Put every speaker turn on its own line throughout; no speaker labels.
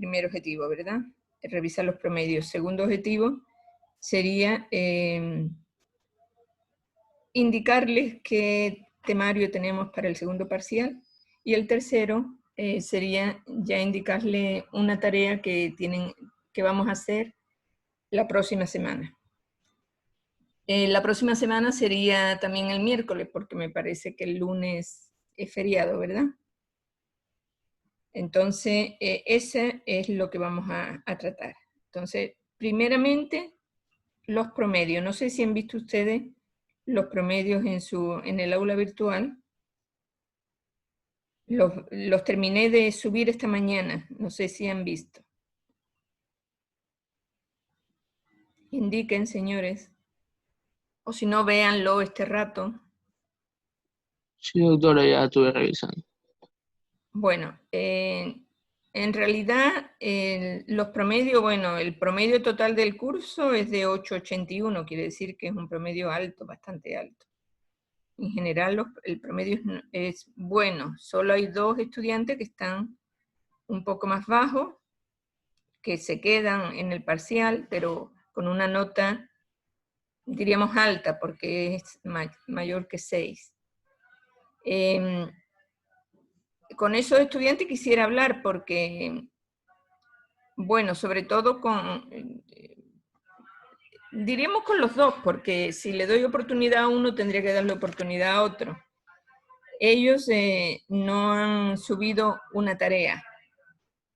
primer objetivo, ¿verdad? Revisar los promedios. Segundo objetivo sería indicarles qué temario tenemos para el segundo parcial. Y el tercero sería ya indicarle una tarea que vamos a hacer la próxima semana. La próxima semana sería también el miércoles, porque me parece que el lunes es feriado, ¿verdad? Entonces, ese es lo que vamos a tratar. Entonces, primeramente, los promedios. No sé si han visto ustedes los promedios en el aula virtual. Los terminé de subir esta mañana. No sé si han visto. Indiquen, señores. O si no, véanlo este rato.
Sí, doctora, ya estuve revisando.
Bueno, en realidad los promedios, bueno, el promedio total del curso es de 8,81, quiere decir que es un promedio alto, bastante alto. En general el promedio es bueno, solo hay 2 estudiantes que están un poco más bajos, que se quedan en el parcial, pero con una nota, diríamos alta, porque es mayor que 6. Con esos estudiantes quisiera hablar porque, bueno, sobre todo diríamos con los dos, porque si le doy oportunidad a uno, tendría que darle oportunidad a otro. Ellos no han subido una tarea,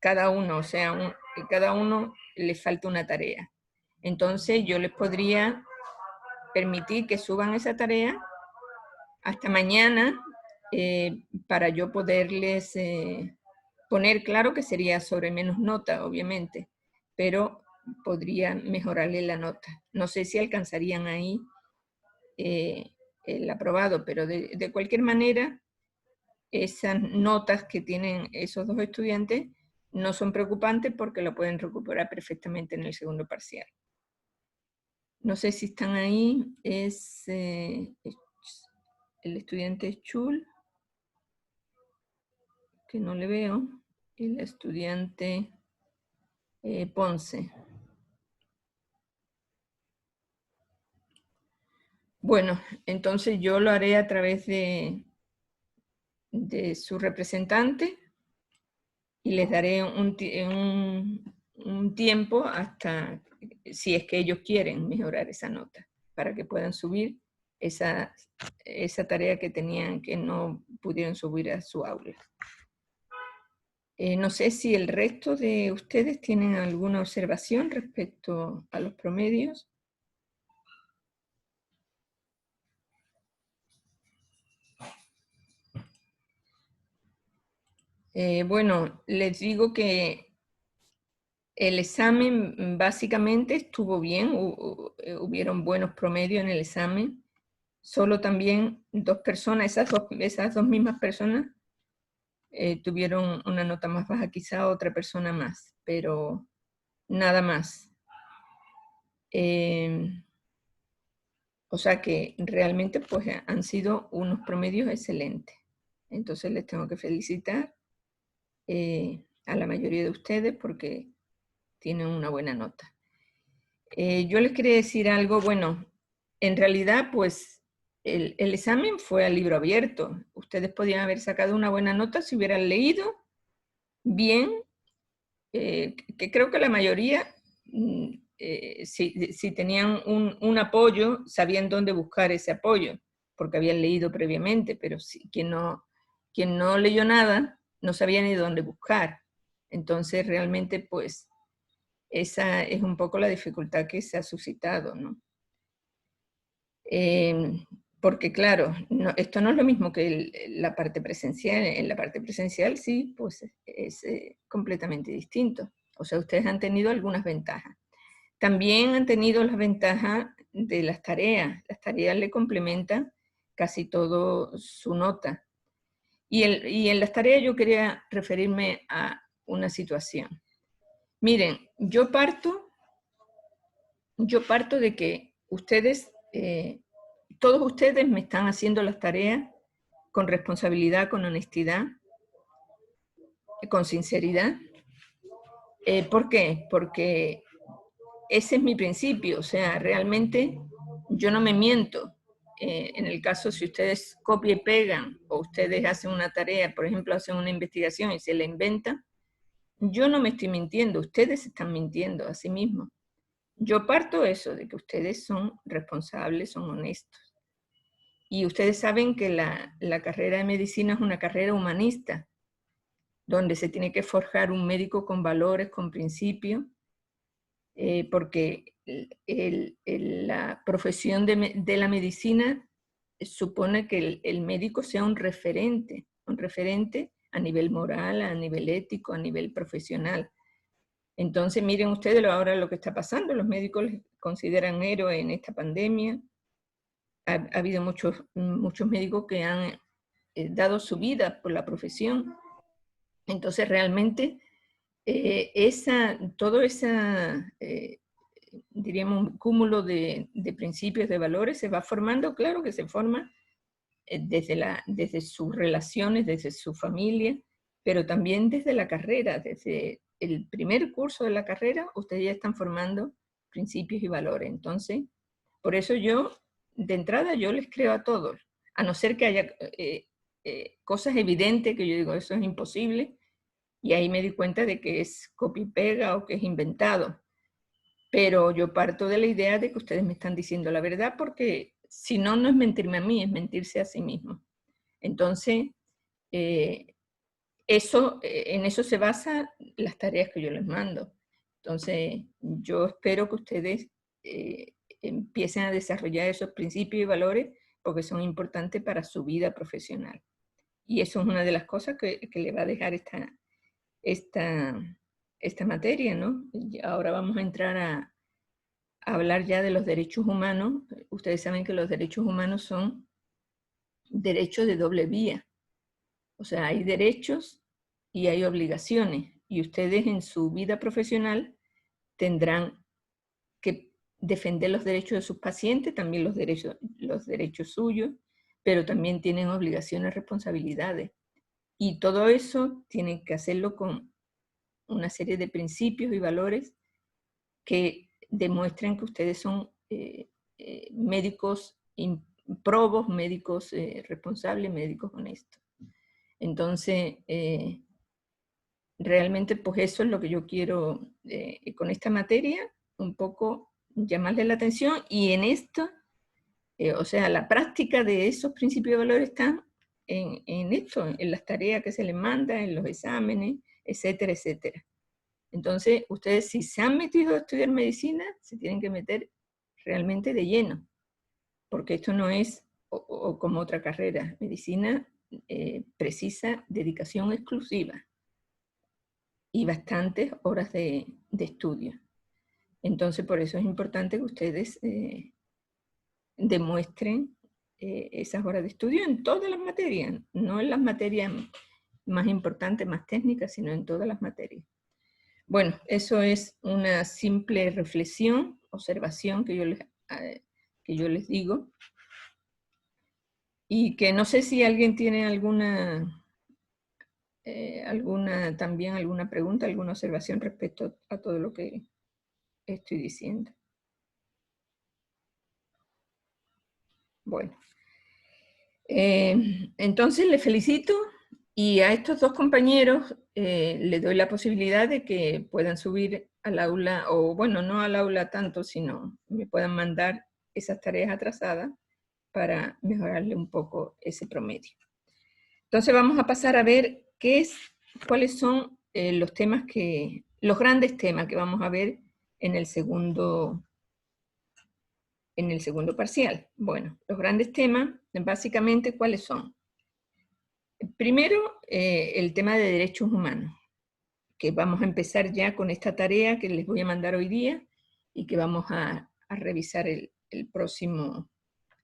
cada uno, o sea, cada uno le falta una tarea. Entonces yo les podría permitir que suban esa tarea hasta mañana para yo poderles poner, claro que sería sobre menos nota, obviamente, pero podría mejorarle la nota. No sé si alcanzarían ahí el aprobado, pero de cualquier manera, esas notas que tienen esos 2 estudiantes no son preocupantes porque lo pueden recuperar perfectamente en el segundo parcial. No sé si están ahí, el estudiante Chul, que no le veo, y el estudiante Ponce. Bueno, entonces yo lo haré a través de su representante y les daré un tiempo hasta, si es que ellos quieren mejorar esa nota, para que puedan subir esa tarea que tenían, que no pudieron subir a su aula. No sé si el resto de ustedes tienen alguna observación respecto a los promedios. Bueno, les digo que el examen básicamente estuvo bien, hubieron buenos promedios en el examen. Solo también 2 personas, esas dos mismas personas, tuvieron una nota más baja, quizá otra persona más, pero nada más. O sea que realmente pues han sido unos promedios excelentes. Entonces les tengo que felicitar a la mayoría de ustedes porque tienen una buena nota. Yo les quería decir algo, bueno, en realidad pues el examen fue a libro abierto. Ustedes podían haber sacado una buena nota si hubieran leído bien, que creo que la mayoría, si tenían un apoyo, sabían dónde buscar ese apoyo, porque habían leído previamente, pero quien no leyó nada, no sabía ni dónde buscar. Entonces, realmente, pues, esa es un poco la dificultad que se ha suscitado, ¿no? Porque claro, esto no es lo mismo que la parte presencial. En la parte presencial sí, pues es completamente distinto. O sea, ustedes han tenido algunas ventajas. También han tenido las ventajas de las tareas. Las tareas le complementan casi todo su nota. Y en las tareas yo quería referirme a una situación. Miren, yo parto de que ustedes... todos ustedes me están haciendo las tareas con responsabilidad, con honestidad, con sinceridad. ¿Por qué? Porque ese es mi principio, o sea, realmente yo no me miento. En el caso, si ustedes copian y pegan, o ustedes hacen una tarea, por ejemplo, hacen una investigación y se la inventan, yo no me estoy mintiendo, ustedes se están mintiendo a sí mismos. Yo parto eso, de que ustedes son responsables, son honestos. Y ustedes saben que la carrera de medicina es una carrera humanista, donde se tiene que forjar un médico con valores, con principios, porque la profesión de la medicina supone que el médico sea un referente a nivel moral, a nivel ético, a nivel profesional. Entonces, miren ustedes ahora lo que está pasando, los médicos les consideran héroes en esta pandemia. Ha habido muchos médicos que han dado su vida por la profesión. Entonces, realmente, todo esa, diríamos, un cúmulo de principios, de valores, se va formando, claro que se forma desde sus relaciones, desde su familia, pero también desde la carrera, desde el primer curso de la carrera, ustedes ya están formando principios y valores. Entonces, por eso yo, de entrada, yo les creo a todos, a no ser que haya cosas evidentes que yo digo, eso es imposible, y ahí me di cuenta de que es copia y pega o que es inventado. Pero yo parto de la idea de que ustedes me están diciendo la verdad, porque si no, no es mentirme a mí, es mentirse a sí mismo. Entonces, en eso se basan las tareas que yo les mando. Entonces, yo espero que ustedes empiecen a desarrollar esos principios y valores porque son importantes para su vida profesional. Y eso es una de las cosas que le va a dejar esta materia, ¿no? Y ahora vamos a entrar a hablar ya de los derechos humanos. Ustedes saben que los derechos humanos son derechos de doble vía. O sea, hay derechos y hay obligaciones. Y ustedes en su vida profesional tendrán que defender los derechos de sus pacientes, también los derechos suyos, pero también tienen obligaciones, responsabilidades. Y todo eso tienen que hacerlo con una serie de principios y valores que demuestren que ustedes son médicos probos, médicos responsables, médicos honestos. Entonces, realmente pues eso es lo que yo quiero con esta materia, un poco llamarle la atención, y en esto, o sea, la práctica de esos principios de valores está en esto, en las tareas que se les manda, en los exámenes, etcétera, etcétera. Entonces, ustedes si se han metido a estudiar medicina, se tienen que meter realmente de lleno, porque esto no es o como otra carrera. Medicina precisa dedicación exclusiva y bastantes horas de estudio. Entonces, por eso es importante que ustedes demuestren esas horas de estudio en todas las materias, no en las materias más importantes, más técnicas, sino en todas las materias. Bueno, eso es una simple reflexión, observación que yo les digo. Y que no sé si alguien tiene alguna pregunta, alguna observación respecto a todo lo que estoy diciendo. Bueno, entonces les felicito y a estos dos compañeros les doy la posibilidad de que puedan subir al aula, o bueno, no al aula tanto, sino me puedan mandar esas tareas atrasadas para mejorarle un poco ese promedio. Entonces vamos a pasar a ver cuáles son los grandes temas que vamos a ver en el segundo parcial. Bueno, los grandes temas, básicamente, ¿cuáles son? Primero, el tema de derechos humanos, que vamos a empezar ya con esta tarea que les voy a mandar hoy día y que vamos a revisar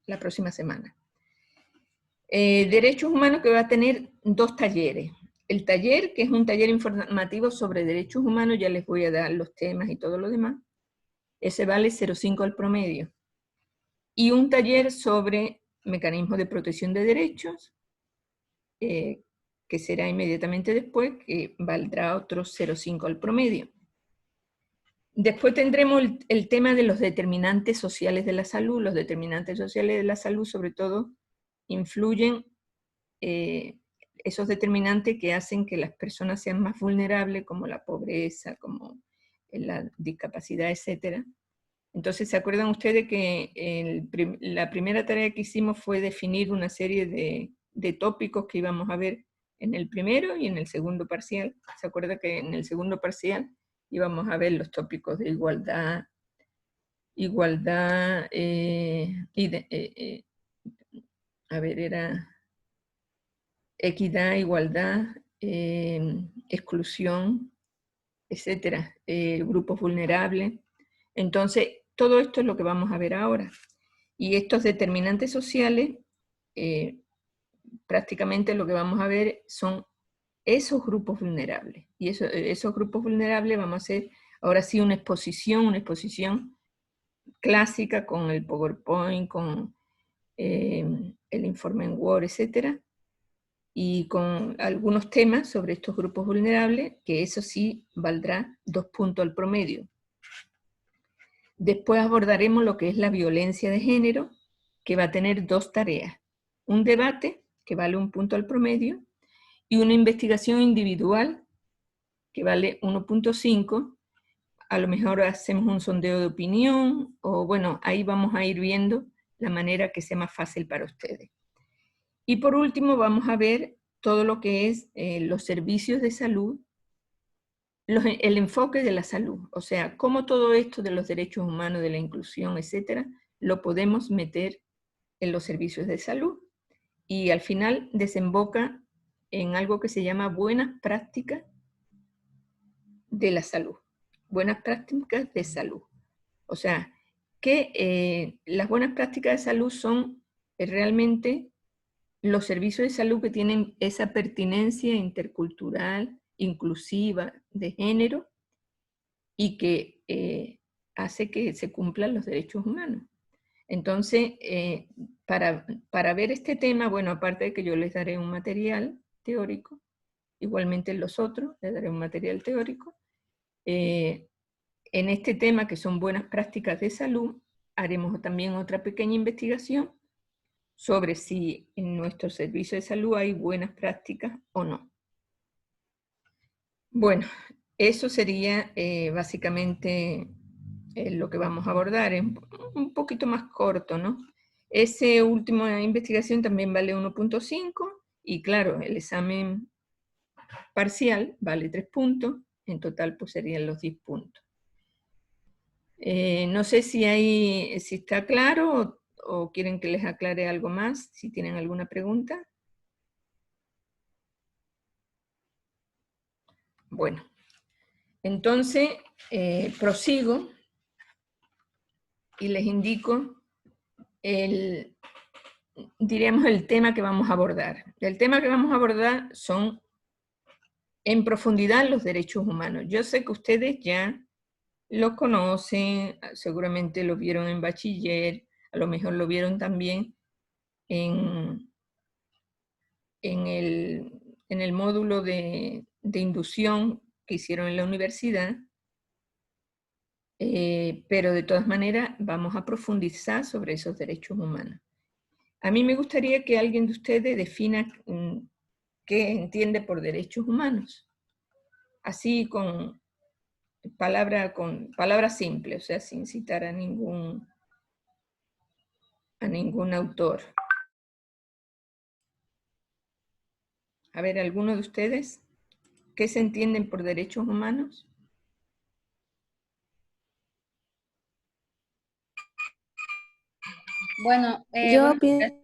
la próxima semana. Derechos humanos, que va a tener 2 talleres. El taller, que es un taller informativo sobre derechos humanos, ya les voy a dar los temas y todo lo demás. Ese vale 0,5 al promedio. Y un taller sobre mecanismos de protección de derechos, que será inmediatamente después, que valdrá otro 0,5 al promedio. Después tendremos el tema de los determinantes sociales de la salud. Los determinantes sociales de la salud, sobre todo, influyen esos determinantes que hacen que las personas sean más vulnerables, como la pobreza, como la discapacidad, etc. Entonces, ¿se acuerdan ustedes que la primera tarea que hicimos fue definir una serie de tópicos que íbamos a ver en el primero y en el segundo parcial? ¿Se acuerdan que en el segundo parcial íbamos a ver los tópicos de igualdad, a ver, era equidad, igualdad, exclusión, etcétera, grupos vulnerables? Entonces, todo esto es lo que vamos a ver ahora. Y estos determinantes sociales, prácticamente lo que vamos a ver son esos grupos vulnerables. Y esos grupos vulnerables vamos a hacer ahora sí una exposición clásica con el PowerPoint, con el informe en Word, etcétera, y con algunos temas sobre estos grupos vulnerables, que eso sí valdrá 2 puntos al promedio. Después abordaremos lo que es la violencia de género, que va a tener 2 tareas. Un debate, que vale 1 punto al promedio, y una investigación individual, que vale 1.5. A lo mejor hacemos un sondeo de opinión, o bueno, ahí vamos a ir viendo la manera que sea más fácil para ustedes. Y por último vamos a ver todo lo que es los servicios de salud, el enfoque de la salud, o sea, cómo todo esto de los derechos humanos, de la inclusión, etcétera, lo podemos meter en los servicios de salud. Y al final desemboca en algo que se llama buenas prácticas de la salud, buenas prácticas de salud. O sea, que las buenas prácticas de salud son realmente los servicios de salud que tienen esa pertinencia intercultural, inclusiva, de género, y que hace que se cumplan los derechos humanos. Entonces, para ver este tema, bueno, aparte de que yo les daré un material teórico, igualmente los otros les daré un material teórico, en este tema que son buenas prácticas de salud, haremos también otra pequeña investigación sobre si en nuestro servicio de salud hay buenas prácticas o no. Bueno, eso sería básicamente lo que vamos a abordar. Es un poquito más corto, ¿no? Esa última investigación también vale 1.5 y claro, el examen parcial vale 3 puntos, en total pues serían los 10 puntos. No sé si está claro o quieren que les aclare algo más, si tienen alguna pregunta. Bueno, entonces prosigo y les indico diríamos el tema que vamos a abordar. El tema que vamos a abordar son en profundidad los derechos humanos. Yo sé que ustedes ya lo conocen, seguramente lo vieron en bachiller, a lo mejor lo vieron también en el módulo de inducción que hicieron en la universidad, pero de todas maneras vamos a profundizar sobre esos derechos humanos. A mí me gustaría que alguien de ustedes defina qué entiende por derechos humanos, así con palabras simples, o sea, sin citar a ningún autor. A ver, ¿alguno de ustedes qué se entienden por derechos humanos?
Bueno,
Yo pienso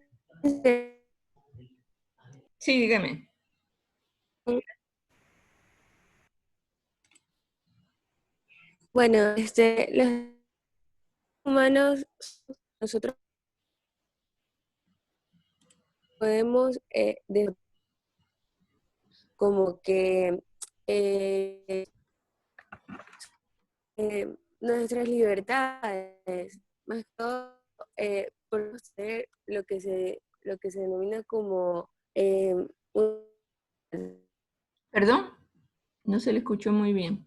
que
Sí, dígame.
bueno, los humanos, nosotros podemos como que eh, nuestras libertades, más que todo por ser lo que se denomina como
¿Perdón? No se le escuchó muy bien.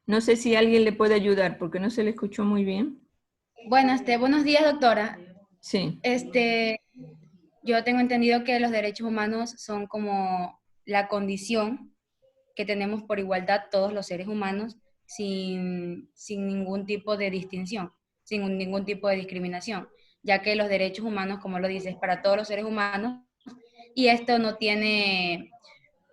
No sé si alguien le puede ayudar, porque no se le escuchó muy bien.
Bueno, buenos días, doctora.
Sí.
Yo tengo entendido que los derechos humanos son como la condición que tenemos por igualdad todos los seres humanos sin ningún tipo de distinción, sin ningún tipo de discriminación, ya que los derechos humanos, como lo dices, para todos los seres humanos, y esto no tiene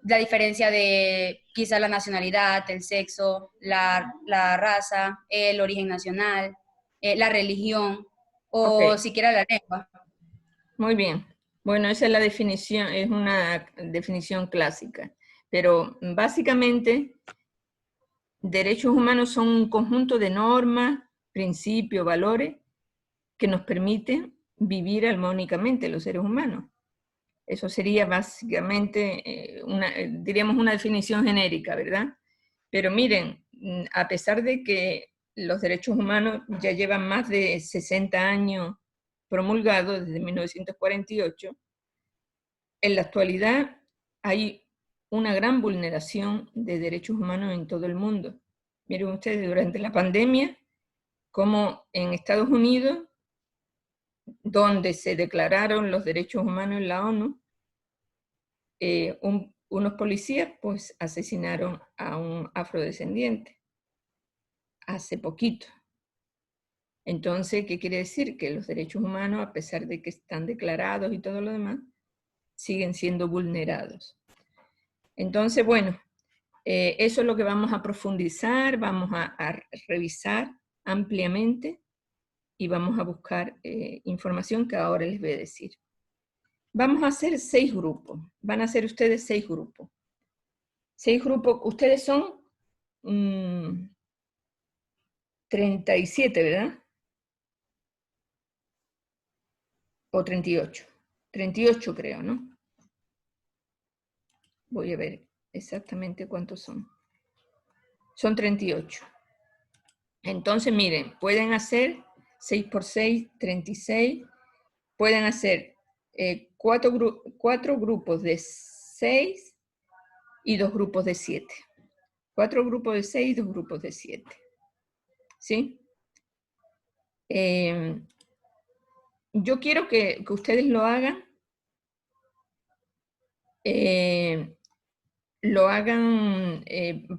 la diferencia de quizá la nacionalidad, el sexo, la raza, el origen nacional, la religión o
Ok.
siquiera la lengua.
Muy bien. Bueno, esa es la definición, es una definición clásica. Pero básicamente, derechos humanos son un conjunto de normas, principios, valores que nos permiten vivir armónicamente los seres humanos. Eso sería básicamente, diríamos, una definición genérica, ¿verdad? Pero miren, a pesar de que los derechos humanos ya llevan más de 60 años promulgados, desde 1948, en la actualidad hay una gran vulneración de derechos humanos en todo el mundo. Miren ustedes, durante la pandemia, como en Estados Unidos, donde se declararon los derechos humanos en la ONU, unos policías pues asesinaron a un afrodescendiente hace poquito. Entonces, ¿qué quiere decir? Que los derechos humanos, a pesar de que están declarados y todo lo demás, siguen siendo vulnerados. Entonces, bueno, eso es lo que vamos a profundizar, vamos a revisar ampliamente y vamos a buscar información que ahora les voy a decir. Vamos a hacer 6 grupos. Van a hacer ustedes 6 grupos. 6 grupos. Ustedes son 37, ¿verdad? O 38. 38 creo, ¿no? Voy a ver exactamente cuántos son. Son 38. Entonces, miren, pueden hacer 6 por 6, 36. Pueden hacer 4 grupos de 6 y 2 grupos de 7. 4 grupos de 6 y 2 grupos de 7. ¿Sí? Yo quiero que ustedes lo hagan. Lo hagan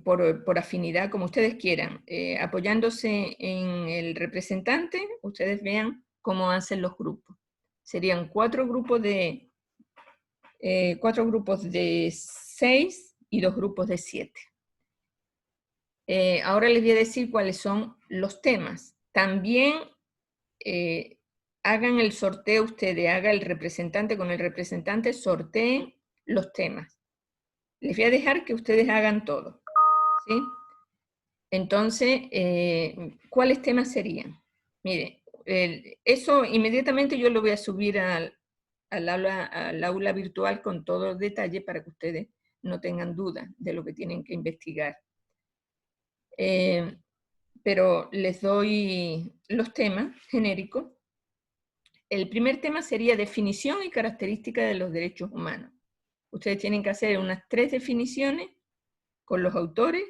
por afinidad, como ustedes quieran, apoyándose en el representante. Ustedes vean cómo hacen los grupos. Serían 4 grupos de 6 y 2 grupos de 7. Ahora les voy a decir cuáles son los temas. También hagan el sorteo ustedes, haga el representante con el representante, sorteen los temas. Les voy a dejar que ustedes hagan todo, ¿sí? Entonces, ¿cuáles temas serían? Mire, eso inmediatamente yo lo voy a subir al aula virtual con todos los detalles para que ustedes no tengan dudas de lo que tienen que investigar. Pero les doy los temas genéricos. El primer tema sería definición y características de los derechos humanos. Ustedes tienen que hacer unas 3 definiciones con los autores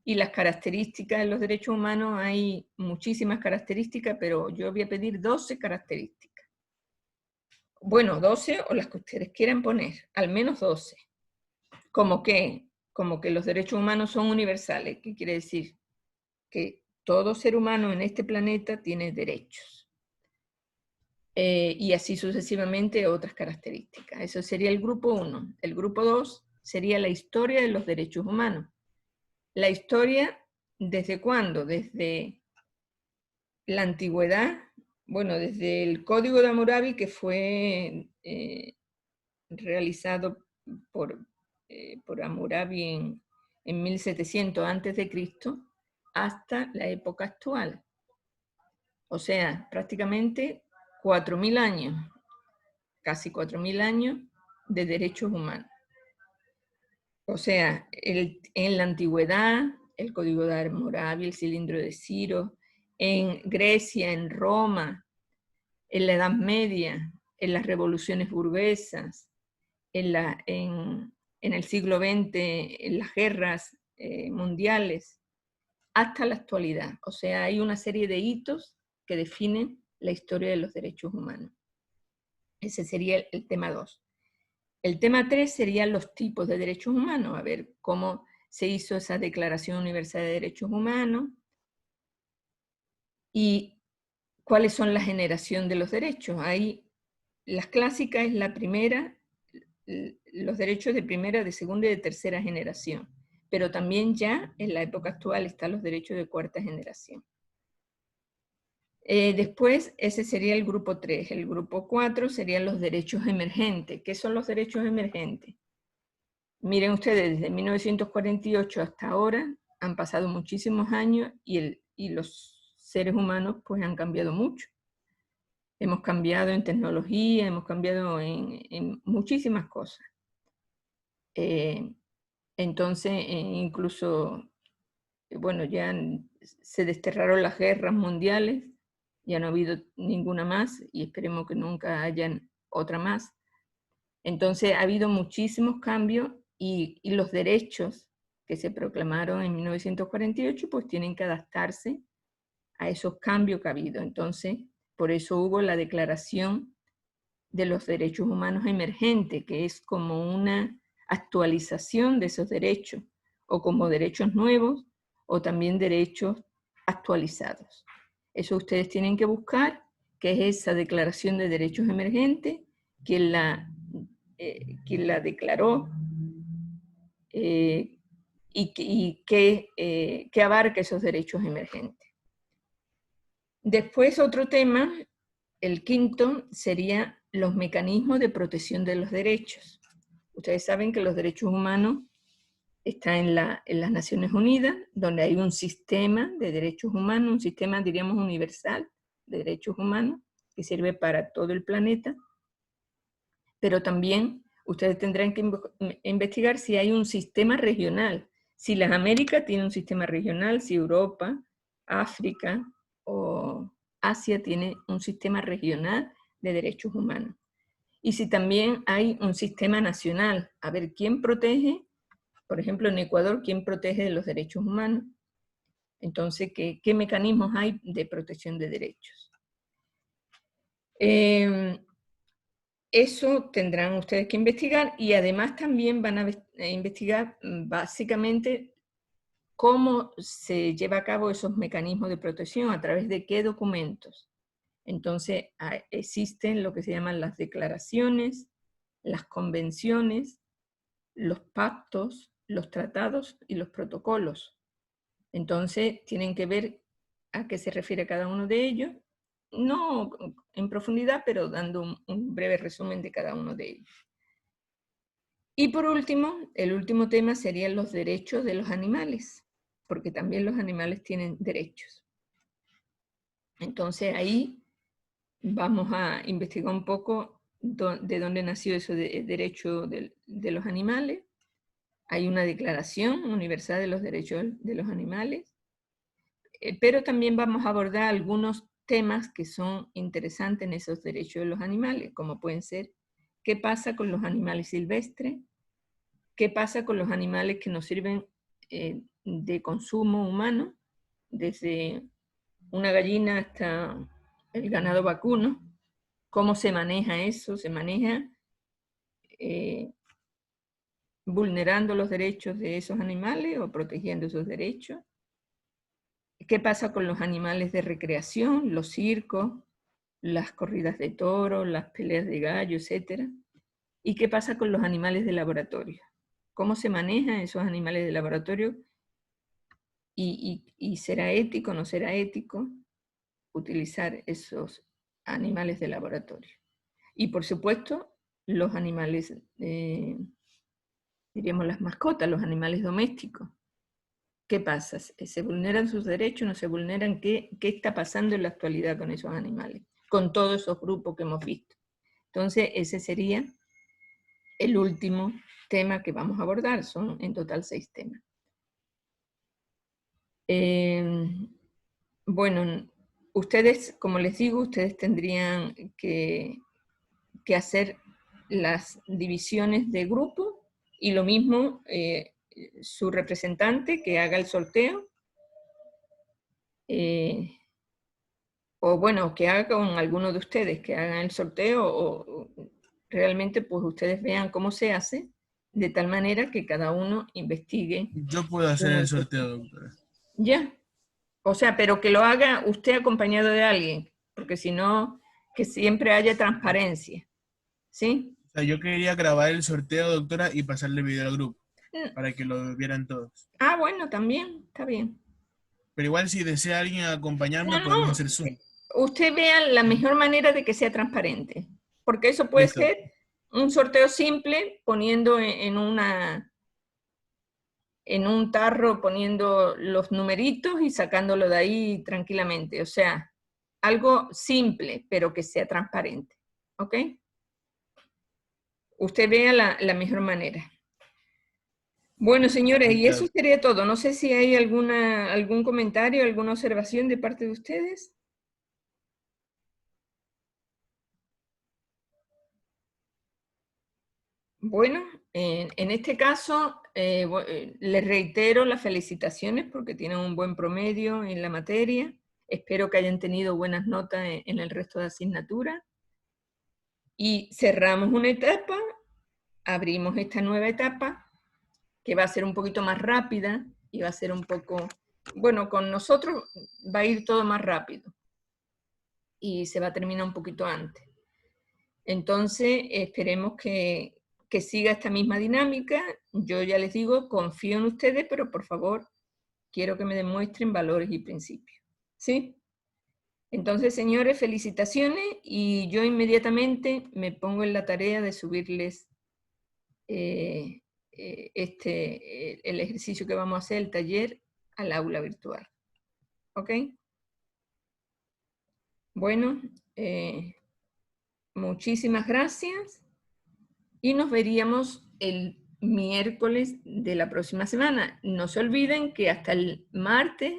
y las características de los derechos humanos. Hay muchísimas características, pero yo voy a pedir 12 características. Bueno, 12 o las que ustedes quieran poner, al menos 12. Como que los derechos humanos son universales. ¿Qué quiere decir? Que todo ser humano en este planeta tiene derechos. Y así sucesivamente otras características. Eso sería el grupo 1. El grupo 2 sería la historia de los derechos humanos. La historia, ¿desde cuándo? Desde la antigüedad, bueno, desde el Código de Hammurabi, que fue realizado por Hammurabi en 1700 a.C., hasta la época actual. O sea, prácticamente 4.000 años, casi 4.000 años de derechos humanos. O sea, en la antigüedad, el Código de Hammurabi, el Cilindro de Ciro, en Grecia, en Roma, en la Edad Media, en las revoluciones burguesas, en el siglo XX, en las guerras mundiales, hasta la actualidad. O sea, hay una serie de hitos que definen la historia de los derechos humanos. Ese sería el tema 2. El tema 3 serían los tipos de derechos humanos, a ver cómo se hizo esa Declaración Universal de Derechos Humanos y cuáles son la generación de los derechos. Ahí, las clásicas es la primera, los derechos de primera, de segunda y de tercera generación, pero también ya en la época actual están los derechos de cuarta generación. Después, ese sería el grupo 3. El grupo 4 serían los derechos emergentes. ¿Qué son los derechos emergentes? Miren ustedes, desde 1948 hasta ahora han pasado muchísimos años y los seres humanos pues han cambiado mucho. Hemos cambiado en tecnología, hemos cambiado en muchísimas cosas. Entonces, incluso, bueno, ya se desterraron las guerras mundiales, ya no ha habido ninguna más y esperemos que nunca hayan otra más. Entonces ha habido muchísimos cambios y los derechos que se proclamaron en 1948 pues tienen que adaptarse a esos cambios que ha habido. Entonces, por eso hubo la Declaración de los Derechos Humanos Emergentes, que es como una actualización de esos derechos, o como derechos nuevos, o también derechos actualizados. Eso ustedes tienen que buscar, que es esa Declaración de Derechos Emergentes, quien la declaró y que abarca esos derechos emergentes. Después otro tema, el quinto, sería los mecanismos de protección de los derechos. Ustedes saben que los derechos humanos están en las Naciones Unidas, donde hay un sistema de derechos humanos, un sistema, diríamos, universal de derechos humanos, que sirve para todo el planeta, pero también ustedes tendrán que investigar si hay un sistema regional, si las Américas tienen un sistema regional, si Europa, África o Asia tiene un sistema regional de derechos humanos. Y si también hay un sistema nacional, a ver quién protege, por ejemplo en Ecuador, quién protege de los derechos humanos. Entonces, ¿qué mecanismos hay de protección de derechos? Eso tendrán ustedes que investigar y además también van a investigar básicamente cómo se lleva a cabo esos mecanismos de protección, a través de qué documentos. Entonces existen lo que se llaman las declaraciones, las convenciones, los pactos, los tratados y los protocolos. Entonces tienen que ver a qué se refiere cada uno de ellos, no en profundidad, pero dando un breve resumen de cada uno de ellos. Y por último, el último tema serían los derechos de los animales, porque también los animales tienen derechos. Entonces ahí vamos a investigar un poco de dónde nació eso de derecho de los animales. Hay una Declaración Universal de los Derechos de los Animales, pero también vamos a abordar algunos temas que son interesantes en esos derechos de los animales, como pueden ser qué pasa con los animales silvestres, qué pasa con los animales que nos sirven de consumo humano, desde una gallina hasta el ganado vacuno, cómo se maneja eso, se maneja vulnerando los derechos de esos animales o protegiendo esos derechos. ¿Qué pasa con los animales de recreación, los circos, las corridas de toros, las peleas de gallo, etcétera? ¿Y qué pasa con los animales de laboratorio? ¿Cómo se manejan esos animales de laboratorio? ¿Y será ético o no será ético utilizar esos animales de laboratorio? Y por supuesto, los animales, diríamos las mascotas, los animales domésticos. ¿Qué pasa? ¿Se vulneran sus derechos? ¿No se vulneran? ¿Qué está pasando en la actualidad con esos animales? Con todos esos grupos que hemos visto. Entonces, ese sería el último tema que vamos a abordar. Son en total 6 temas. Bueno, ustedes, como les digo, ustedes tendrían que hacer las divisiones de grupo y lo mismo su representante que haga el sorteo o bueno, que haga con alguno de ustedes, que hagan el sorteo o realmente pues ustedes vean cómo se hace, de tal manera que cada uno investigue.
Yo puedo hacer el sorteo, doctora.
Ya. O sea, pero que lo haga usted acompañado de alguien, porque si no, que siempre haya transparencia. ¿Sí?
O sea, yo quería grabar el sorteo, doctora, y pasarle video al grupo,
Mm.
para que lo vieran todos.
Ah, bueno, también, está bien.
Pero igual si desea alguien acompañarme,
No,
podemos
no.
hacer Zoom.
Usted vea la mejor manera de que sea transparente, porque eso puede
Listo.
ser un sorteo simple poniendo en un tarro, poniendo los numeritos y sacándolo de ahí tranquilamente. O sea, algo simple, pero que sea transparente. ¿Ok? Usted vea la mejor manera. Bueno, señores, y eso sería todo. No sé si hay algún comentario, alguna observación de parte de ustedes. Bueno, en este caso, les reitero las felicitaciones porque tienen un buen promedio en la materia. Espero que hayan tenido buenas notas en el resto de asignaturas. Y cerramos una etapa, abrimos esta nueva etapa, que va a ser un poquito más rápida y va a ser un poco, bueno, con nosotros va a ir todo más rápido y se va a terminar un poquito antes. Entonces, esperemos que siga esta misma dinámica. Yo ya les digo, confío en ustedes, pero por favor, quiero que me demuestren valores y principios. ¿Sí? Entonces, señores, felicitaciones y yo inmediatamente me pongo en la tarea de subirles el ejercicio que vamos a hacer, el taller, al aula virtual. ¿Ok? Bueno, muchísimas gracias y nos veríamos el miércoles de la próxima semana. No se olviden que hasta el martes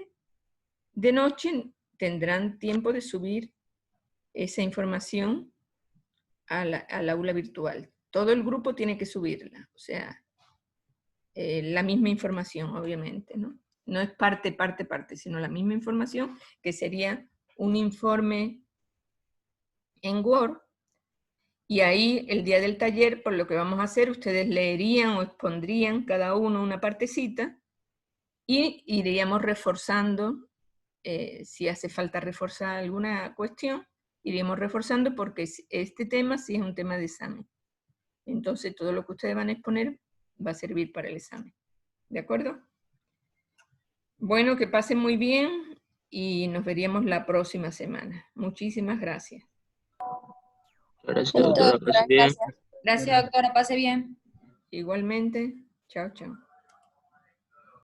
de noche tendrán tiempo de subir esa información al aula virtual. Todo el grupo tiene que subirla, o sea, la misma información, obviamente, ¿no? No es parte, sino la misma información, que sería un informe en Word, y ahí el día del taller, por lo que vamos a hacer, ustedes leerían o expondrían cada uno una partecita, y iríamos reforzando, si hace falta reforzar alguna cuestión, iríamos reforzando porque este tema sí es un tema de examen. Entonces todo lo que ustedes van a exponer va a servir para el examen. ¿De acuerdo? Bueno, que pasen muy bien y nos veríamos la próxima semana. Muchísimas gracias.
Gracias,
Listo,
doctora.
doctora,
Pase bien.
gracias. Gracias, doctora, pase bien.
Igualmente. Chao, chao.